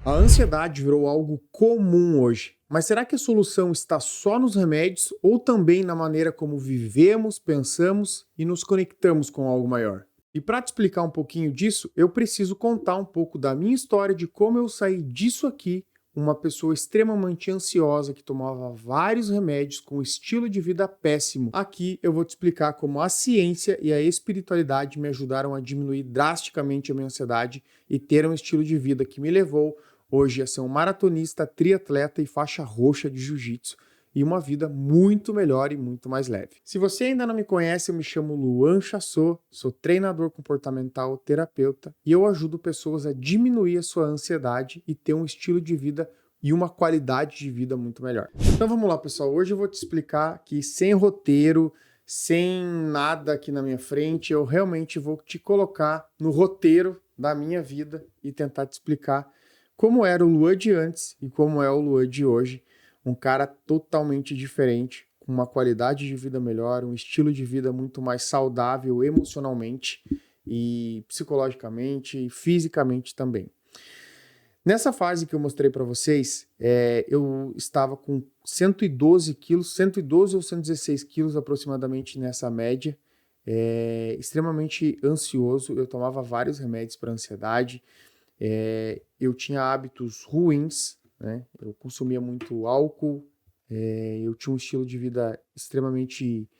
A ansiedade virou algo comum hoje, mas será que a solução está só nos remédios ou também na maneira como vivemos, pensamos e nos conectamos com algo maior? E para te explicar um pouquinho disso, eu preciso contar um pouco da minha história de como eu saí disso aqui, uma pessoa extremamente ansiosa que tomava vários remédios com estilo de vida péssimo. Aqui eu vou te explicar como a ciência e a espiritualidade me ajudaram a diminuir drasticamente a minha ansiedade e ter um estilo de vida que me levou hoje a ser um maratonista, triatleta e faixa roxa de jiu-jitsu e uma vida muito melhor e muito mais leve. Se você ainda não me conhece, eu me chamo Luan Chassot, sou treinador comportamental, terapeuta e eu ajudo pessoas a diminuir a sua ansiedade e ter um estilo de vida e uma qualidade de vida muito melhor. Então vamos lá, pessoal. Hoje eu vou te explicar que sem roteiro, sem nada aqui na minha frente, eu realmente vou te colocar no roteiro da minha vida e tentar te explicar como era o Luan de antes e como é o Luan de hoje. Um cara totalmente diferente, com uma qualidade de vida melhor, um estilo de vida muito mais saudável emocionalmente e psicologicamente e fisicamente também. Nessa fase que eu mostrei para vocês, eu estava com 112 quilos, 112 ou 116 quilos aproximadamente nessa média, extremamente ansioso, eu tomava vários remédios para ansiedade, eu tinha hábitos ruins, né? Eu consumia muito álcool, eu tinha um estilo de vida extremamente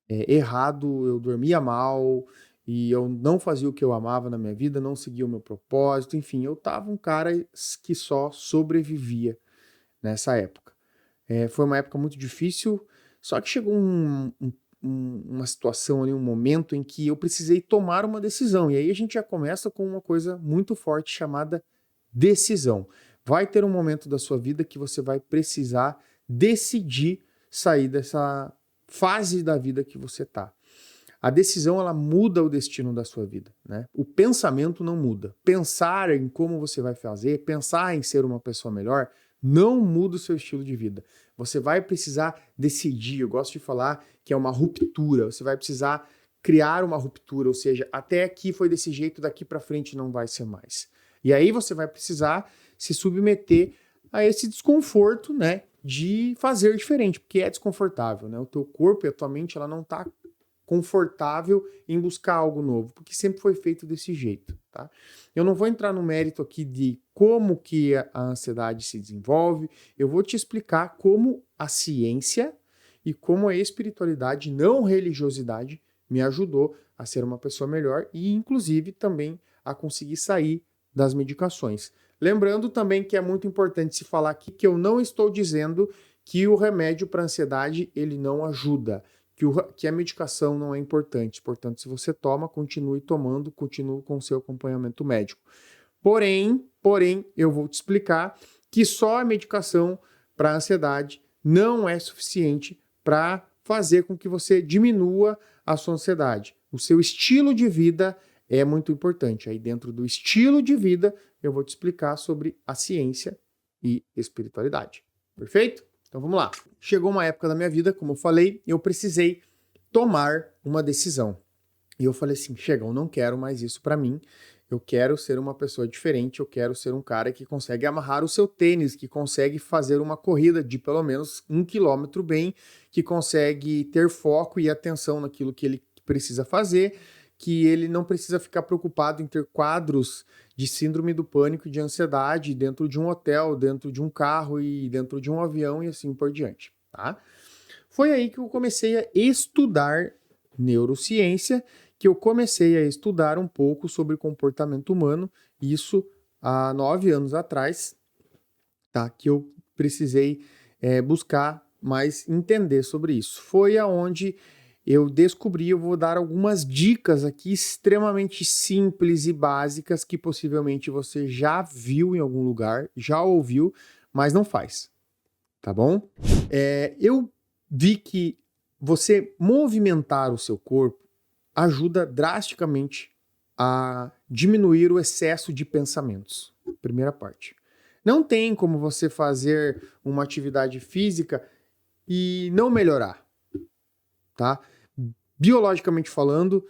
errado, eu dormia mal e eu não fazia o que eu amava na minha vida, não seguia o meu propósito, enfim, eu tava um cara que só sobrevivia nessa época. Foi uma época muito difícil, só que chegou uma situação ali, um momento em que eu precisei tomar uma decisão, e aí a gente já começa com uma coisa muito forte chamada decisão. Vai ter um momento da sua vida que você vai precisar decidir sair dessa fase da vida que você está. A decisão, ela muda o destino da sua vida, né? O pensamento não muda. Pensar em como você vai fazer, pensar em ser uma pessoa melhor, não muda o seu estilo de vida. Você vai precisar decidir. Eu gosto de falar que é uma ruptura. Você vai precisar criar uma ruptura, ou seja, até aqui foi desse jeito, daqui para frente não vai ser mais. E aí você vai precisar se submeter a esse desconforto, né, de fazer diferente, porque é desconfortável, né? O teu corpo e a tua mente, ela não tá confortável em buscar algo novo, porque sempre foi feito desse jeito, tá? Eu não vou entrar no mérito aqui de como que a ansiedade se desenvolve, eu vou te explicar como a ciência e como a espiritualidade, não religiosidade, me ajudou a ser uma pessoa melhor e, inclusive, também a conseguir sair das medicações. Lembrando também que é muito importante se falar aqui que eu não estou dizendo que o remédio para ansiedade ele não ajuda, que a medicação não é importante. Portanto, se você toma, continue tomando, continue com o seu acompanhamento médico. Porém, eu vou te explicar que só a medicação para ansiedade não é suficiente para fazer com que você diminua a sua ansiedade. O seu estilo de vida é muito importante. Aí dentro do estilo de vida, eu vou te explicar sobre a ciência e espiritualidade. Perfeito? Então vamos lá. Chegou uma época da minha vida, como eu falei, eu precisei tomar uma decisão. E eu falei assim, chega, eu não quero mais isso para mim. Eu quero ser uma pessoa diferente, eu quero ser um cara que consegue amarrar o seu tênis, que consegue fazer uma corrida de pelo menos 1 quilômetro bem, que consegue ter foco e atenção naquilo que ele precisa fazer, que ele não precisa ficar preocupado em ter quadros de síndrome do pânico e de ansiedade dentro de um hotel, dentro de um carro e dentro de um avião e assim por diante, tá? Foi aí que eu comecei a estudar neurociência, que eu comecei a estudar um pouco sobre comportamento humano, isso há 9 anos atrás, tá? Que eu precisei buscar mais entender sobre isso. Foi aonde eu descobri, eu vou dar algumas dicas aqui extremamente simples e básicas que possivelmente você já viu em algum lugar, já ouviu, mas não faz, tá bom? Eu vi que você movimentar o seu corpo ajuda drasticamente a diminuir o excesso de pensamentos. Primeira parte. Não tem como você fazer uma atividade física e não melhorar, tá? Biologicamente falando,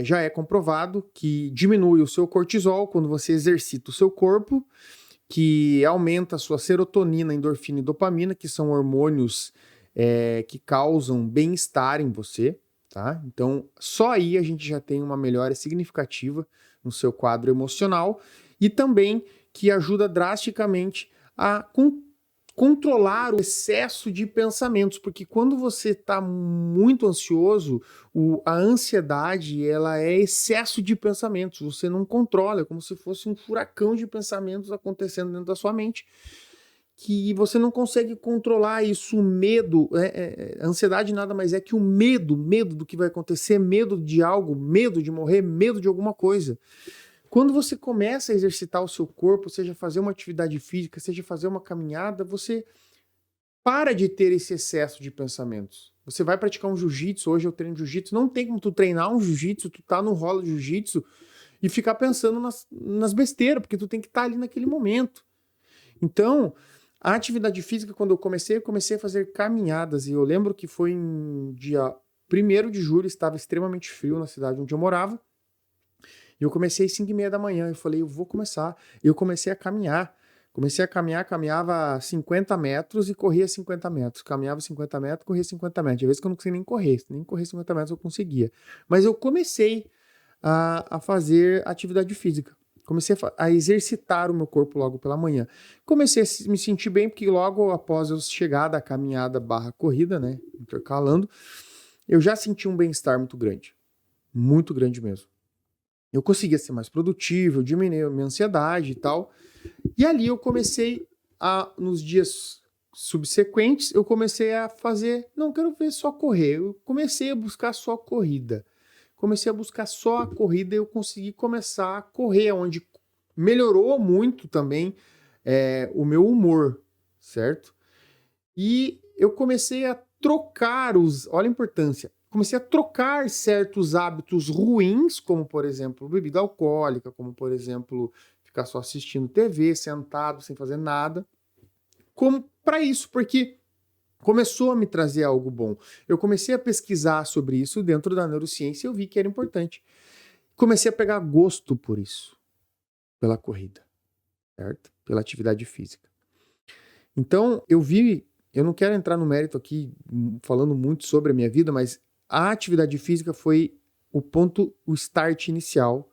já é comprovado que diminui o seu cortisol quando você exercita o seu corpo que aumenta a sua serotonina, endorfina e dopamina, que são hormônios que causam bem-estar em você, tá? Então, só aí a gente já tem uma melhora significativa no seu quadro emocional e também que ajuda drasticamente a controlar o excesso de pensamentos, porque quando você está muito ansioso, a ansiedade ela é excesso de pensamentos, você não controla, é como se fosse um furacão de pensamentos acontecendo dentro da sua mente, que você não consegue controlar isso, o medo, a ansiedade nada mais é que o medo do que vai acontecer, medo de algo, medo de morrer, medo de alguma coisa. Quando você começa a exercitar o seu corpo, seja fazer uma atividade física, seja fazer uma caminhada, você para de ter esse excesso de pensamentos. Você vai praticar um jiu-jitsu, hoje eu treino jiu-jitsu, não tem como tu treinar um jiu-jitsu, tu tá no rola de jiu-jitsu e ficar pensando nas besteiras, porque tu tem que estar ali naquele momento. Então, a atividade física, quando eu comecei a fazer caminhadas, e eu lembro que foi em dia 1º de julho, estava extremamente frio na cidade onde eu morava, e eu comecei às 5h30 da manhã. Eu falei, eu vou começar. Eu comecei a caminhar. Comecei a caminhar, caminhava 50 metros e corria 50 metros. Caminhava 50 metros, corria 50 metros. Às vezes que eu não conseguia nem correr 50 metros eu conseguia. Mas eu comecei a fazer atividade física. Comecei a exercitar o meu corpo logo pela manhã. Comecei a me sentir bem, porque logo após eu chegar da caminhada barra corrida, né, intercalando, eu já senti um bem-estar muito grande mesmo. Eu conseguia ser mais produtivo, eu diminuí a minha ansiedade e tal. E ali eu comecei nos dias subsequentes, eu comecei a fazer, não quero ver só correr, eu comecei a buscar só corrida. Comecei a buscar só a corrida e eu consegui começar a correr, onde melhorou muito também o meu humor, certo? E eu comecei a trocar olha a importância, comecei a trocar certos hábitos ruins, como por exemplo, bebida alcoólica, como por exemplo, ficar só assistindo TV, sentado, sem fazer nada, como para isso, porque começou a me trazer algo bom. Eu comecei a pesquisar sobre isso dentro da neurociência e eu vi que era importante. Comecei a pegar gosto por isso, pela corrida, certo? Pela atividade física. Então, eu não quero entrar no mérito aqui falando muito sobre a minha vida, mas a atividade física foi o start inicial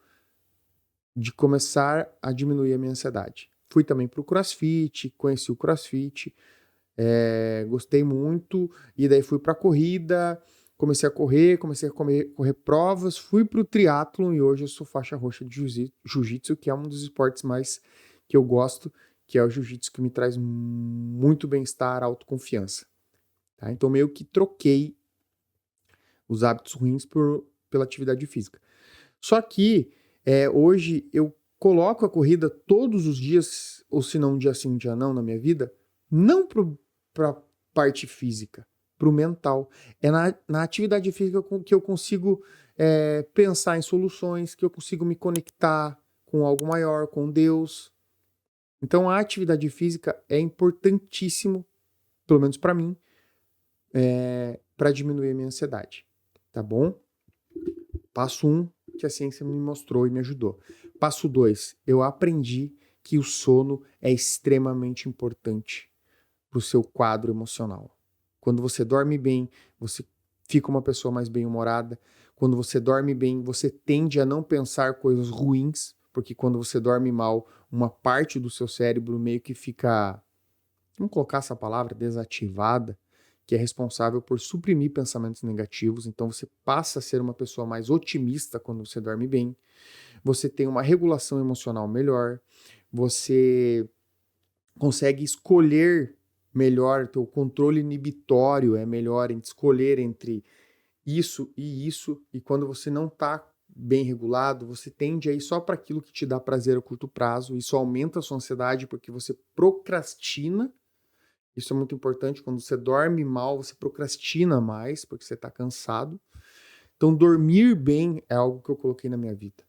de começar a diminuir a minha ansiedade. Fui também para o CrossFit, conheci o CrossFit, gostei muito, e daí fui para a corrida, comecei a correr provas, fui para o triatlon e hoje eu sou faixa roxa de jiu-jitsu, que é um dos esportes mais que eu gosto, que é o jiu-jitsu, que me traz muito bem-estar, autoconfiança. Tá? Então meio que troquei os hábitos ruins pela atividade física. Só que hoje eu coloco a corrida todos os dias, ou se não um dia sim, um dia não, na minha vida, não para a parte física, para o mental. É na atividade física que eu consigo pensar em soluções, que eu consigo me conectar com algo maior, com Deus. Então a atividade física é importantíssimo, pelo menos para mim, para diminuir a minha ansiedade. Tá bom? Passo 1, que a ciência me mostrou e me ajudou. Passo 2, eu aprendi que o sono é extremamente importante para o seu quadro emocional. Quando você dorme bem, você fica uma pessoa mais bem-humorada. Quando você dorme bem, você tende a não pensar coisas ruins, porque quando você dorme mal, uma parte do seu cérebro meio que fica, vamos colocar essa palavra, desativada, que é responsável por suprimir pensamentos negativos. Então você passa a ser uma pessoa mais otimista quando você dorme bem. Você tem uma regulação emocional melhor. Você consegue escolher melhor, teu controle inibitório é melhor em escolher entre isso e isso. E quando você não está bem regulado, você tende a ir só para aquilo que te dá prazer a curto prazo. Isso aumenta a sua ansiedade porque você procrastina. Isso é muito importante. Quando você dorme mal, você procrastina mais, porque você está cansado. Então, dormir bem é algo que eu coloquei na minha vida.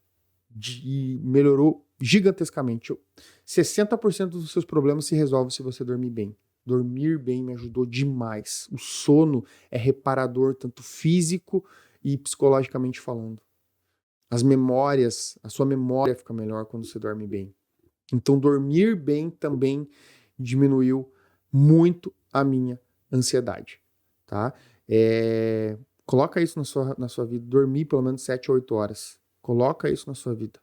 E melhorou gigantescamente. 60% dos seus problemas se resolvem se você dormir bem. Dormir bem me ajudou demais. O sono é reparador, tanto físico e psicologicamente falando. A sua memória fica melhor quando você dorme bem. Então, dormir bem também diminuiu muito a minha ansiedade, tá? Coloca isso na sua vida, dormir pelo menos 7 ou 8 horas. Coloca isso na sua vida,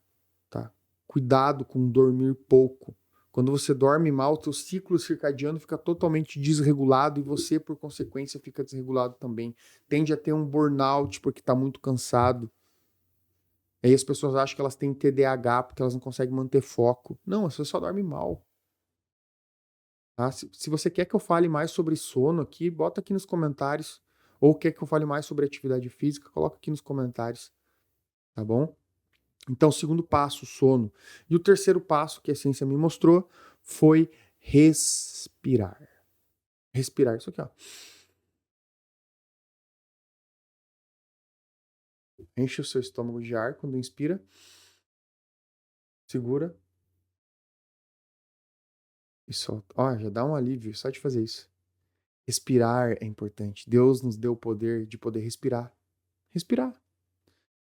tá? Cuidado com dormir pouco. Quando você dorme mal, teu ciclo circadiano fica totalmente desregulado e você, por consequência, fica desregulado também. Tende a ter um burnout porque está muito cansado. Aí as pessoas acham que elas têm TDAH porque elas não conseguem manter foco. Não, você só dorme mal. Tá? Se você quer que eu fale mais sobre sono aqui, bota aqui nos comentários. Ou quer que eu fale mais sobre atividade física, coloca aqui nos comentários. Tá bom? Então, segundo passo, sono. E o terceiro passo que a ciência me mostrou foi respirar. Respirar, isso aqui, ó. Enche o seu estômago de ar quando inspira. Segura e solta. Ó, já dá um alívio só de fazer isso. Respirar é importante. Deus nos deu o poder de poder respirar. Respirar.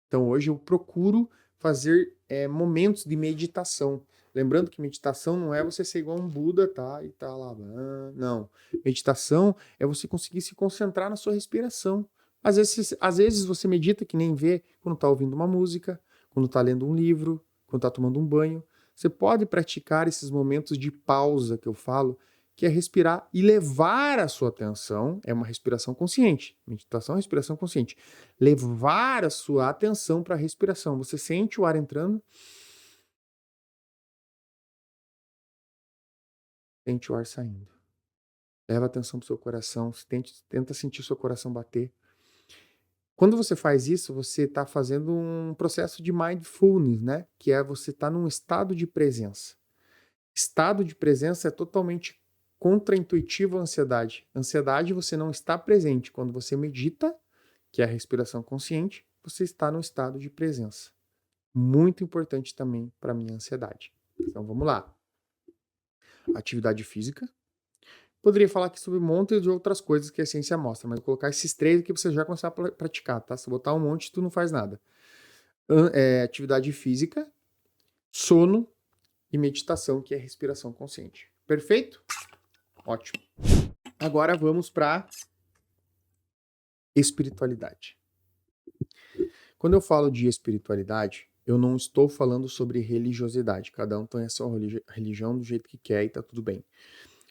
Então hoje eu procuro fazer momentos de meditação. Lembrando que meditação não é você ser igual um Buda, tá? E tá lá. Não. Meditação é você conseguir se concentrar na sua respiração. Às vezes você medita que nem vê quando tá ouvindo uma música, quando tá lendo um livro, quando tá tomando um banho. Você pode praticar esses momentos de pausa que eu falo, que é respirar e levar a sua atenção, é uma respiração consciente. Meditação é respiração consciente. Levar a sua atenção para a respiração. Você sente o ar entrando, sente o ar saindo. Leva a atenção para o seu coração, tenta sentir o seu coração bater. Quando você faz isso, você está fazendo um processo de mindfulness, né? Que é você estar num estado de presença. Estado de presença é totalmente contraintuitivo à ansiedade. Ansiedade, você não está presente. Quando você medita, que é a respiração consciente, você está no estado de presença. Muito importante também para a minha ansiedade. Então vamos lá. Atividade física. Poderia falar aqui sobre um monte de outras coisas que a ciência mostra, mas vou colocar esses três aqui para você já começar a praticar, tá? Se botar um monte, tu não faz nada. Atividade física, sono e meditação, que é respiração consciente. Perfeito? Ótimo. Agora vamos para espiritualidade. Quando eu falo de espiritualidade, eu não estou falando sobre religiosidade. Cada um tem a sua religião do jeito que quer e tá tudo bem.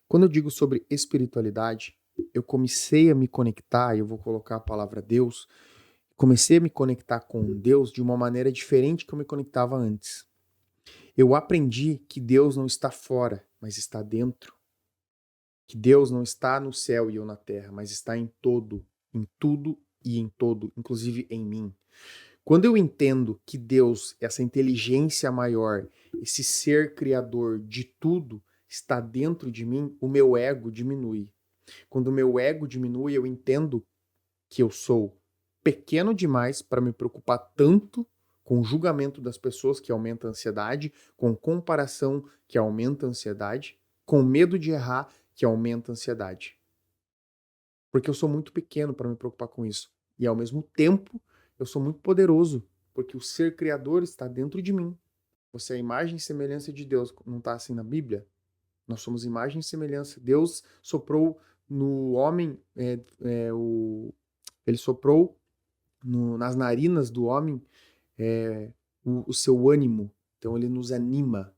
Quando eu digo sobre espiritualidade, eu comecei a me conectar, eu vou colocar a palavra Deus, comecei a me conectar com Deus de uma maneira diferente que eu me conectava antes. Eu aprendi que Deus não está fora, mas está dentro. Que Deus não está no céu e eu na terra, mas está em todo, em tudo e em todo, inclusive em mim. Quando eu entendo que Deus, essa inteligência maior, esse ser criador de tudo, está dentro de mim, o meu ego diminui. Quando o meu ego diminui, eu entendo que eu sou pequeno demais para me preocupar tanto com o julgamento das pessoas, que aumenta a ansiedade, com comparação, que aumenta a ansiedade, com medo de errar, que aumenta a ansiedade. Porque eu sou muito pequeno para me preocupar com isso. E ao mesmo tempo, eu sou muito poderoso, porque o ser criador está dentro de mim. Você é a imagem e semelhança de Deus. Não está assim na Bíblia? Nós somos imagem e semelhança. Deus soprou no homem, ele soprou nas narinas do homem o seu ânimo. Então ele nos anima.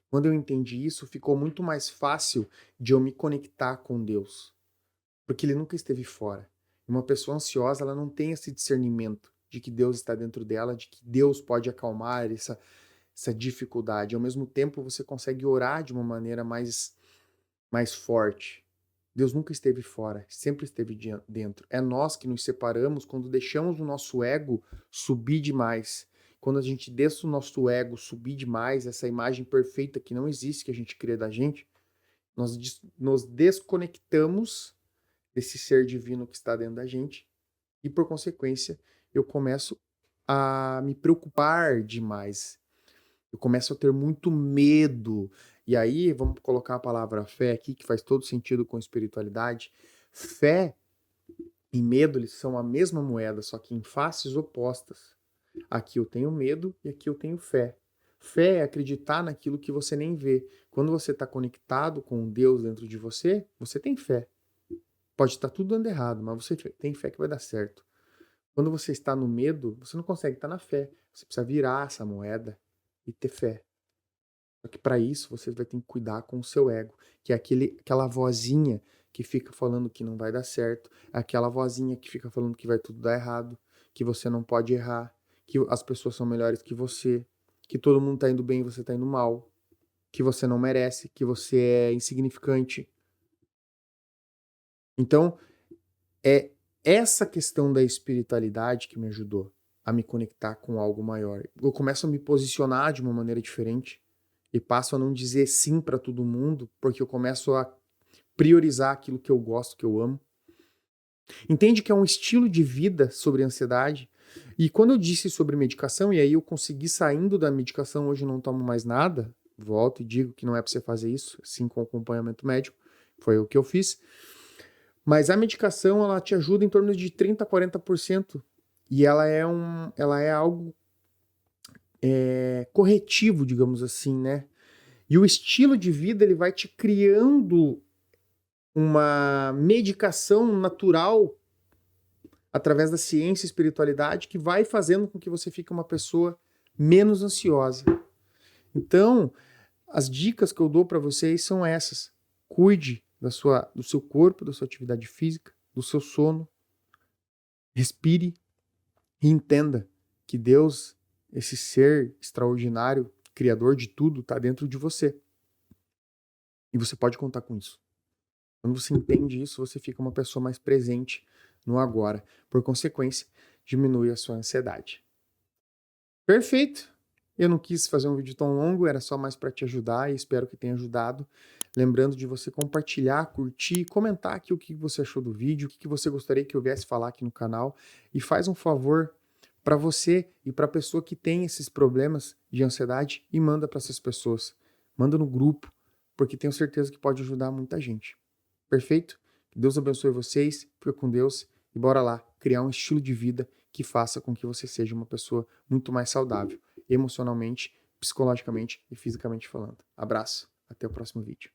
Quando eu entendi isso, ficou muito mais fácil de eu me conectar com Deus. Porque ele nunca esteve fora. Uma pessoa ansiosa, ela não tem esse discernimento de que Deus está dentro dela, de que Deus pode acalmar essa dificuldade. Ao mesmo tempo, você consegue orar de uma maneira mais forte. Deus nunca esteve fora, sempre esteve dentro. É nós que nos separamos quando deixamos o nosso ego subir demais. Quando a gente deixa o nosso ego subir demais, essa imagem perfeita que não existe, que a gente cria da gente, nós nos desconectamos desse ser divino que está dentro da gente e, por consequência, eu começo a me preocupar demais. Eu começo a ter muito medo. E aí, vamos colocar a palavra fé aqui, que faz todo sentido com espiritualidade. Fé e medo, eles são a mesma moeda, só que em faces opostas. Aqui eu tenho medo e aqui eu tenho fé. Fé é acreditar naquilo que você nem vê. Quando você está conectado com Deus dentro de você, você tem fé. Pode estar tudo dando errado, mas você tem fé que vai dar certo. Quando você está no medo, você não consegue estar na fé. Você precisa virar essa moeda e ter fé. Só que para isso você vai ter que cuidar com o seu ego, que é aquela vozinha que fica falando que não vai dar certo, aquela vozinha que fica falando que vai tudo dar errado, que você não pode errar, que as pessoas são melhores que você, que todo mundo tá indo bem e você tá indo mal, que você não merece, que você é insignificante. Então, é essa questão da espiritualidade que me ajudou a me conectar com algo maior. Eu começo a me posicionar de uma maneira diferente e passo a não dizer sim para todo mundo, porque eu começo a priorizar aquilo que eu gosto, que eu amo. Entende que é um estilo de vida sobre ansiedade? E quando eu disse sobre medicação, e aí eu consegui saindo da medicação, hoje eu não tomo mais nada, volto e digo que não é para você fazer isso, sim com acompanhamento médico, foi o que eu fiz. Mas a medicação, ela te ajuda em torno de 30% a 40%. E ela é algo corretivo, digamos assim, né? E o estilo de vida, ele vai te criando uma medicação natural através da ciência e espiritualidade que vai fazendo com que você fique uma pessoa menos ansiosa. Então, as dicas que eu dou para vocês são essas. Cuide do seu corpo, da sua atividade física, do seu sono. Respire e entenda que Deus, esse ser extraordinário, criador de tudo, está dentro de você. E você pode contar com isso. Quando você entende isso, você fica uma pessoa mais presente no agora. Por consequência, diminui a sua ansiedade. Perfeito! Eu não quis fazer um vídeo tão longo, era só mais para te ajudar e espero que tenha ajudado. Lembrando de você compartilhar, curtir, comentar aqui o que você achou do vídeo, o que você gostaria que eu viesse falar aqui no canal. E faz um favor para você e para a pessoa que tem esses problemas de ansiedade e manda para essas pessoas. Manda no grupo, porque tenho certeza que pode ajudar muita gente. Perfeito? Que Deus abençoe vocês, fica com Deus e bora lá criar um estilo de vida que faça com que você seja uma pessoa muito mais saudável, emocionalmente, psicologicamente e fisicamente falando. Abraço, até o próximo vídeo.